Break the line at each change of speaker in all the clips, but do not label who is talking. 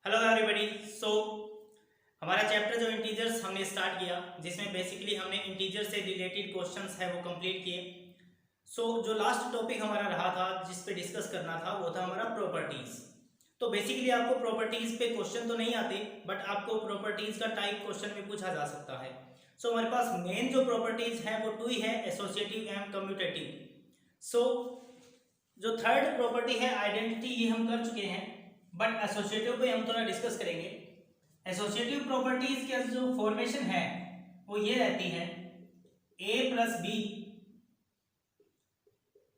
Hello everybody. सो हमारा chapter जो integers हमने स्टार्ट किया, जिसमें बेसिकली हमने इंटीजर से रिलेटेड क्वेश्चंस है वो कंप्लीट किए। जो लास्ट टॉपिक हमारा रहा था जिस पे डिस्कस करना था वो था हमारा प्रॉपर्टीज। तो बेसिकली आपको प्रॉपर्टीज पे क्वेश्चन तो नहीं आते, बट आपको प्रॉपर्टीज का टाइप क्वेश्चन में पूछा जा सकता है। हमारे पास मेन जो प्रॉपर्टीज है वो टू ही है, एसोसिएटिव एंड कम्यूटेटिव। जो थर्ड प्रॉपर्टी है आइडेंटिटी, ये हम कर चुके हैं, बट एसोसिएटिव पे हम थोड़ा डिस्कस करेंगे। एसोसिएटिव प्रॉपर्टीज के जो फॉर्मेशन है वो ये रहती है a plus B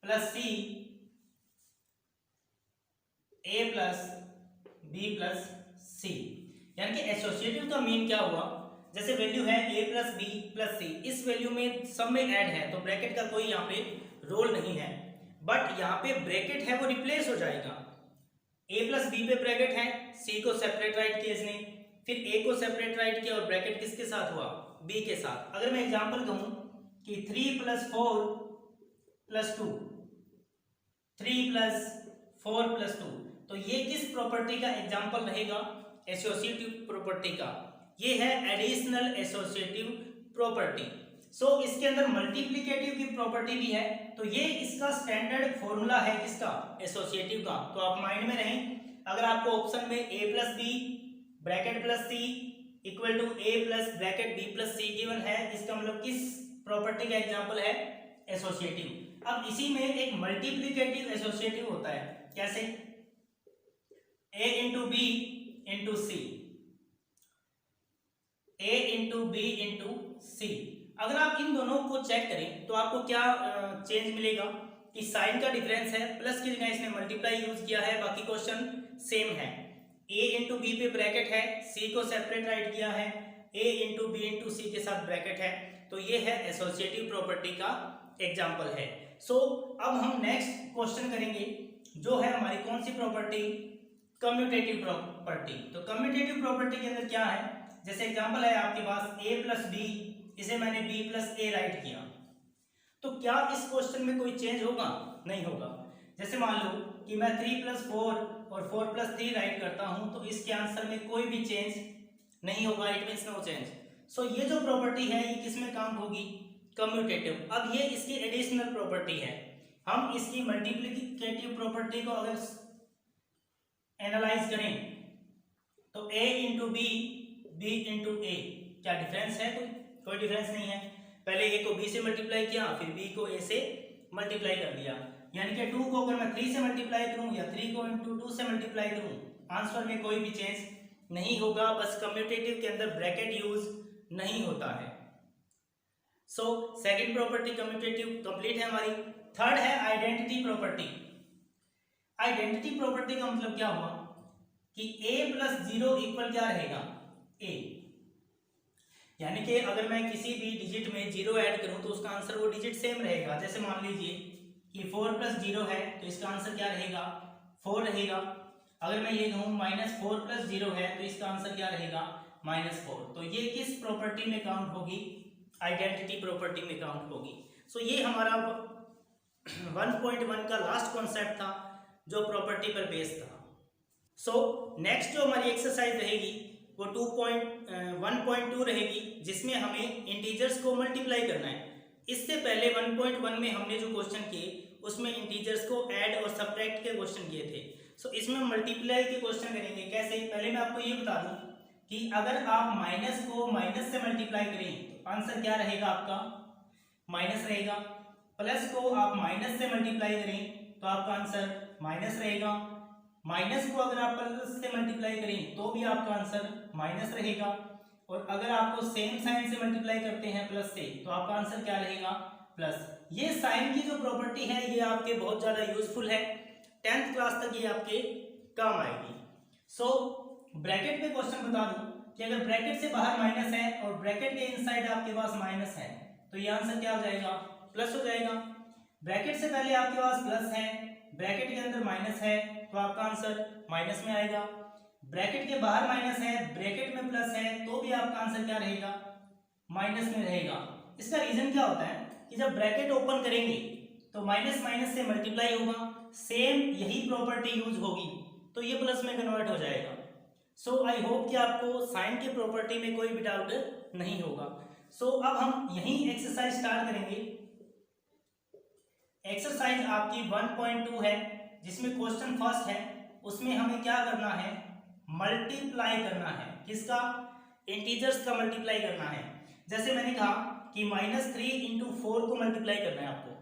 plus C, a plus B plus C. यानी कि एसोसिएटिव का मीन क्या हुआ, जैसे वैल्यू है a प्लस बी प्लस सी, इस वैल्यू में सब में ऐड है तो ब्रैकेट का कोई यहाँ पे रोल नहीं है, बट यहाँ पे ब्रैकेट है वो रिप्लेस हो जाएगा। a प्लस बी पे ब्रैकेट है, c को सेपरेट राइट किया इसने, फिर a को सेपरेट राइट किया और ब्रैकेट किसके साथ हुआ, b के साथ। अगर मैं एग्जांपल कहूं कि 3 प्लस 4 प्लस 2, 3 प्लस 4 प्लस 2, तो ये किस प्रॉपर्टी का एग्जांपल रहेगा, एसोसिएटिव प्रॉपर्टी का। ये है एडिशनल एसोसिएटिव प्रॉपर्टी। इसके अंदर मल्टीप्लिकेटिव की प्रॉपर्टी भी है, तो ये इसका स्टैंडर्ड फॉर्मूला है किसका, एसोसिएटिव का। तो आप माइंड में रहें, अगर आपको ऑप्शन में a plus B bracket plus C equal to a plus bracket b plus C given है, इसका मतलब किस प्रॉपर्टी का एग्जांपल है, एसोसिएटिव। अब इसी में एक मल्टीप्लिकेटिव एसोसिएटिव होता है, कैसे, a into B into C, a into B into C. अगर आप इन दोनों को चेक करें तो आपको क्या चेंज मिलेगा कि साइन का डिफरेंस है, प्लस की जगह इसने मल्टीप्लाई यूज किया है, बाकी क्वेश्चन सेम है। a इंटू बी पे ब्रैकेट है, c को सेपरेट राइट किया है, a इंटू बी इंटू सी के साथ ब्रैकेट है, तो ये है एसोसिएटिव प्रॉपर्टी का एग्जाम्पल है। अब हम नेक्स्ट क्वेश्चन करेंगे, जो है हमारी कौन सी प्रॉपर्टी, कम्यूटेटिव प्रॉपर्टी। तो कम्यूटेटिव प्रॉपर्टी के अंदर क्या है, जैसे एग्जाम्पल है आपके पास a प्लस बी, इसे मैंने b प्लस ए राइट किया, तो क्या इस क्वेश्चन में कोई चेंज होगा, नहीं होगा। जैसे मान लो कि मैं 3 प्लस 4 और 4 प्लस 3 राइट करता हूं, तो इसके आंसर में कोई भी चेंज नहीं होगा, इट मींस नो चेंज। ये जो प्रॉपर्टी है ये किस में काउंट होगी, कम्यूटेटिव। अब ये इसकी एडिशनल प्रॉपर्टी है, हम इसकी मल्टीप्लिकेटिव प्रॉपर्टी को अगर एनालाइज करें तो a into B, B into A, क्या डिफरेंस है, कोई डिफरेंस नहीं है। पहले a को b से मल्टीप्लाई किया, फिर b को a से मल्टीप्लाई कर दिया, यानी कि 2 को अगर मैं 3 से मल्टीप्लाई करूं या 3 को इंटू 2 से मल्टीप्लाई करूं, आंसर में कोई भी चेंज नहीं होगा, बस कम्यूटेटिव के अंदर ब्रैकेट यूज नहीं होता है। सेकंड प्रॉपर्टी कम्यूटेटिव कंप्लीट है हमारी। थर्ड है आइडेंटिटी प्रॉपर्टी। आइडेंटिटी प्रॉपर्टी का मतलब क्या हुआ कि a प्लस 0 इक्वल क्या रहेगा, a, यानी कि अगर मैं किसी भी डिजिट में 0 ऐड करूं तो उसका आंसर वो डिजिट सेम रहेगा। जैसे मान लीजिए कि 4 प्लस 0 है, तो इसका आंसर क्या रहेगा, 4 रहेगा। अगर मैं ये कहूं माइनस 4 प्लस 0 है, तो इसका आंसर क्या रहेगा, -4। तो ये किस प्रॉपर्टी में काउंट होगी, आइडेंटिटी प्रॉपर्टी में काउंट होगी। ये हमारा 1.1 का लास्ट कॉन्सेप्ट था जो प्रॉपर्टी पर बेस्ड था। नेक्स्ट जो हमारी एक्सरसाइज रहेगी वो 1.2 रहेगी, जिसमें हमें इंटीजर्स को मल्टीप्लाई करना है। इससे पहले 1.1 में हमने जो क्वेश्चन किए उसमें इंटीजर्स को ऐड और सब्ट्रैक्ट के क्वेश्चन किए थे। इसमें मल्टीप्लाई के क्वेश्चन करेंगे। कैसे, पहले मैं आपको ये बता दूं कि अगर आप माइनस को माइनस से मल्टीप्लाई करें तो आंसर क्या रहेगा, आपका माइनस रहेगा। प्लस को आप माइनस से मल्टीप्लाई करें तो आपका आंसर माइनस रहेगा। माइनस को अगर आप प्लस से मल्टीप्लाई करें तो भी आपका आंसर माइनस रहेगा। और अगर आपको सेम साइन से मल्टीप्लाई करते हैं प्लस से, तो आपका आंसर क्या रहेगा, प्लस। ये साइन की जो प्रॉपर्टी है ये आपके बहुत ज्यादा यूजफुल है, 10th क्लास तक ये आपके काम आएगी। ब्रैकेट पे क्वेश्चन बता दूं कि अगर ब्रैकेट से बाहर माइनस है और ब्रैकेट के इनसाइड आपके पास माइनस है, तो ये आंसर क्या हो जाएगा, प्लस हो जाएगा। ब्रैकेट से पहले आपके पास प्लस है, ब्रैकेट के अंदर माइनस है, तो आपका आंसर माइनस में आएगा। ब्रैकेट के बाहर माइनस है, ब्रैकेट में प्लस है, तो भी आपका आंसर क्या रहेगा, माइनस में रहेगा। इसका रीजन क्या होता है कि जब ब्रैकेट ओपन करेंगे तो माइनस माइनस से मल्टीप्लाई होगा, सेम यही प्रॉपर्टी यूज होगी, तो ये प्लस में कन्वर्ट हो जाएगा। सो आई होप कि आपको साइन की प्रॉपर्टी में कोई भी डाउट नहीं होगा। सो अब हम यही एक्सरसाइज स्टार्ट करेंगे। एक्सरसाइज आपकी 1.2 है, जिसमें क्वेश्चन फर्स्ट है, उसमें हमें क्या करना है, मल्टीप्लाई करना है। किसका? इंटीजर्स का मल्टीप्लाई करना है। जैसे मैंने कहा कि -3 × 4 को मल्टीप्लाई करना है आपको,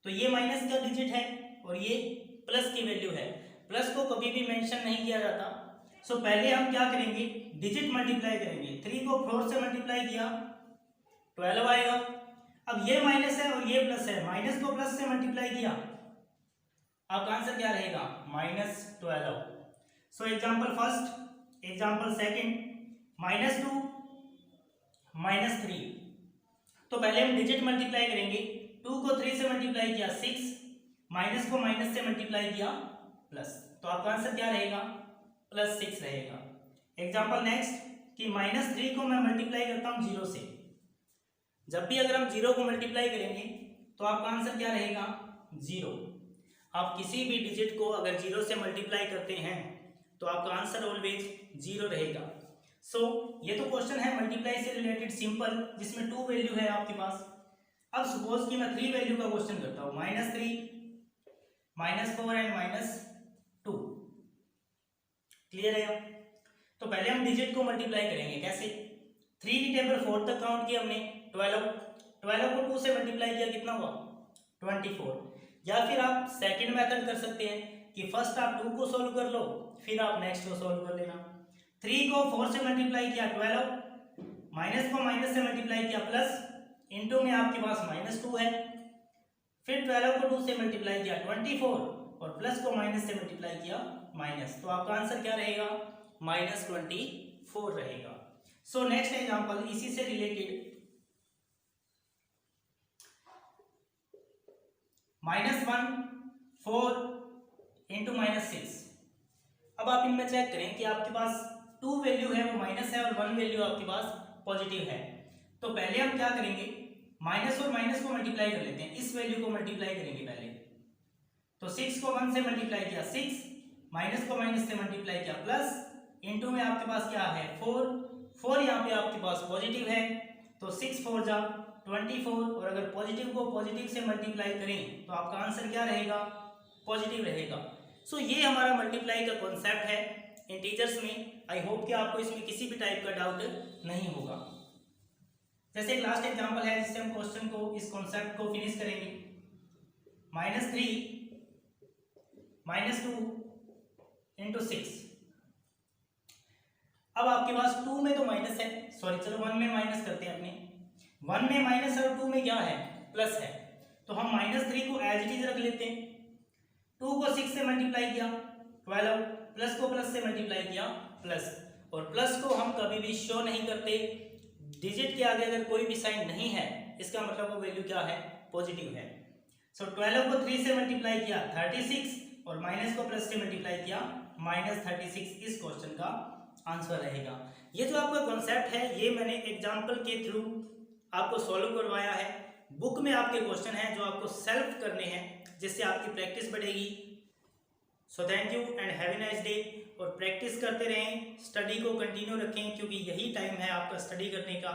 तो ये माइनस का डिजिट है और ये प्लस की वैल्यू है। प्लस को कभी भी मेंशन नहीं किया जाता। सो पहले हम क्या करेंगे, डिजिट मल्टीप्लाई करेंगे। 3 को 4 से मल्टीप्लाई किया 12 आएगा। अब ये माइनस है और ये प्लस है, माइनस को प्लस से मल्टीप्लाई किया, आपका आंसर क्या रहेगा, -12। So example first, example second, -2 -3। तो पहले हम डिजिट मल्टीप्लाई करेंगे। 2 को 3 से मल्टीप्लाई किया 6, माइनस को माइनस से मल्टीप्लाई किया प्लस, तो आपका आंसर क्या रहेगा, +6 रहेगा। एग्जांपल नेक्स्ट कि -3 को मैं मल्टीप्लाई करता हूँ 0 से। जब भी अगर हम 0 को मल्टीप्लाई करेंगे तो आपका आंसर क्या रहेगा, 0। आप किसी भी डिजिट को अगर 0 से मल्टीप्लाई करते हैं तो आपका आंसर ऑलवेज 0 रहेगा। सो ये तो क्वेश्चन है मल्टीप्लाई से रिलेटेड सिंपल, जिसमें 2 वैल्यू है आपके पास। अब सपोज कि मैं 3 वैल्यू का क्वेश्चन करता हूँ, -3 -4 एंड -2। क्लियर है? तो पहले हम डिजिट को मल्टीप्लाई करेंगे। कैसे? 3 की टेबल 4 तक काउंट किया हमने, 12 को 2 से मल्टीप्लाई किया, कितना हुआ, 24। या फिर आप सेकंड मेथड कर सकते हैं कि फर्स्ट आप 2 को सोल्व कर लो, फिर आप नेक्स्ट को सोल्व कर लेना। 3 को 4 से मल्टीप्लाई किया 12, माइनस को माइनस से मल्टीप्लाई किया प्लस, इनटू में आपके पास -2 है, फिर 12 को 2 से मल्टीप्लाई किया 24 और प्लस को माइनस से मल्टीप्लाई किया माइनस, तो आपका आंसर क्या रहेगा, -24 रहेगा। सो नेक्स्ट एग्जांपल इसी से रिलेटेड, -1 4 × -6। अब आप इनमें चेक करें कि आपके पास 2 वैल्यू है वो माइनस है और 1 वैल्यू आपके पास पॉजिटिव है। तो पहले हम क्या करेंगे, माइनस और माइनस को मल्टीप्लाई कर लेते हैं, इस वैल्यू को मल्टीप्लाई करेंगे पहले। तो 6 को 1 से मल्टीप्लाई किया 6, माइनस को माइनस से मल्टीप्लाई किया प्लस, इनटू में आपके पास क्या है 4 यहाँ पे आपके पास पॉजिटिव है, तो 6 4 जा 24, और अगर पॉजिटिव को पॉजिटिव से मल्टीप्लाई करें तो आपका आंसर क्या रहेगा, पॉजिटिव रहेगा। सो ये हमारा मल्टीप्लाई का कॉन्सेप्ट है इंटीजर्स में। आई होप कि आपको इसमें किसी भी टाइप का डाउट नहीं होगा। जैसे एक लास्ट एग्जांपल है जिससे हम क्वेश्चन को, इस कॉन्सेप्ट को फिनिश करेंगे। -3 -2 × 6। अब आपके पास 2 में तो माइनस है, सॉरी चलो 1 में माइनस करते हैं अपने। 1 में माइनस है और 2 में क्या है, प्लस है, तो हम -3 को एज इट इज रख लेते हैं। 2 को 6 से मल्टीप्लाई किया 12, प्लस को प्लस से मल्टीप्लाई किया प्लस, और प्लस को हम कभी भी शो नहीं करते। डिजिट के आगे अगर कोई भी साइन नहीं है इसका मतलब वो वैल्यू क्या है, पॉजिटिव है। सो 12 को 3 से मल्टीप्लाई किया 36, और माइनस को प्लस से मल्टीप्लाई किया -36। इस क्वेश्चन का आंसर रहेगा। ये जो आपका कॉन्सेप्ट है ये मैंने एग्जाम्पल के थ्रू आपको सॉल्व करवाया है। बुक में आपके क्वेश्चन हैं जो आपको सेल्फ करने हैं, जिससे आपकी प्रैक्टिस बढ़ेगी। So thank you and have a nice day. और प्रैक्टिस करते रहें, स्टडी को कंटिन्यू रखें, क्योंकि यही टाइम है आपका स्टडी करने का।